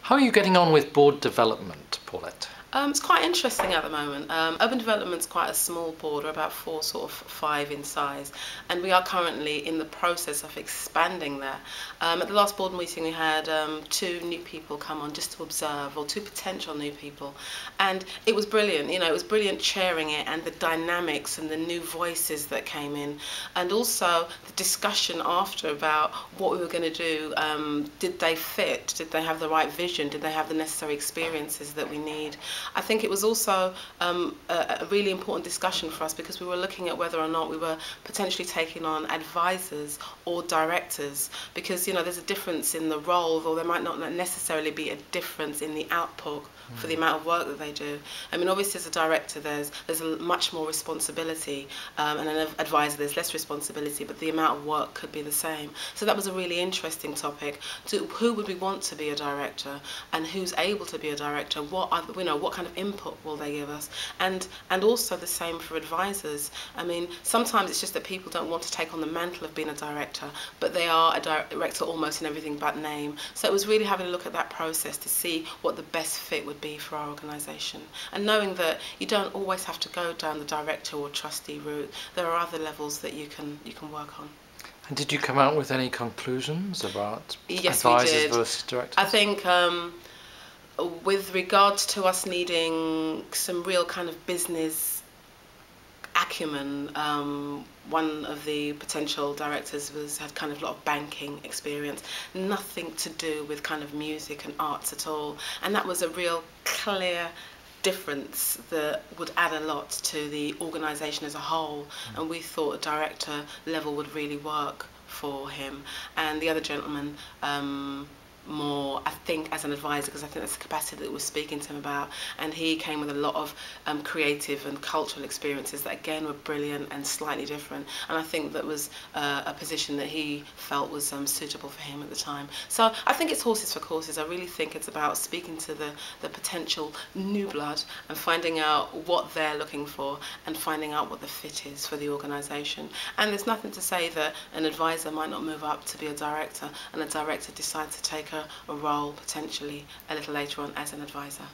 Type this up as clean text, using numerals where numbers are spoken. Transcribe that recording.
How are you getting on with board development, Paulette? It's quite interesting at the moment. Urban Development's quite a small board, we're about 4, sort of 5 in size, and we are currently in the process of expanding that. At the last board meeting we had 2 new people come on just to observe, or 2 potential new people, and it was brilliant. You know, it was brilliant chairing it, and the dynamics and the new voices that came in, and also the discussion after about what we were going to do. Did they fit? Did they have the right vision? Did they have the necessary experiences that we need? I think it was also a really important discussion for us, because we were looking at whether or not we were potentially taking on advisors or directors, because, you know, there's a difference in the role, though there might not necessarily be a difference in the output for the amount of work that they do. I mean, obviously as a director there's much more responsibility, and an advisor there's less responsibility, but the amount of work could be the same. So that was a really interesting topic. To who would we want to be a director, and who's able to be a director? What are, you know, what kind of input will they give us? And also the same for advisors. I mean, sometimes it's just that people don't want to take on the mantle of being a director, but they are a director almost in everything but name. So it was really having a look at that process to see what the best fit would be for our organisation, and knowing that you don't always have to go down the director or trustee route. There are other levels that you can work on. And did you come out with any conclusions about Yes, advisors versus directors? I think with regards to us needing some real kind of business acumen, one of the potential directors had kind of a lot of banking experience, nothing to do with kind of music and arts at all, and that was a real clear difference that would add a lot to the organisation as a whole, and we thought a director level would really work for him. And the other gentleman, more, I think, as an advisor, because I think that's the capacity that we're speaking to him about, and he came with a lot of creative and cultural experiences that again were brilliant and slightly different, and I think that was a position that he felt was suitable for him at the time. So I think it's horses for courses. I really think it's about speaking to the potential new blood and finding out what they're looking for and finding out what the fit is for the organisation. And there's nothing to say that an advisor might not move up to be a director, and a director decides to take a role potentially a little later on as an advisor.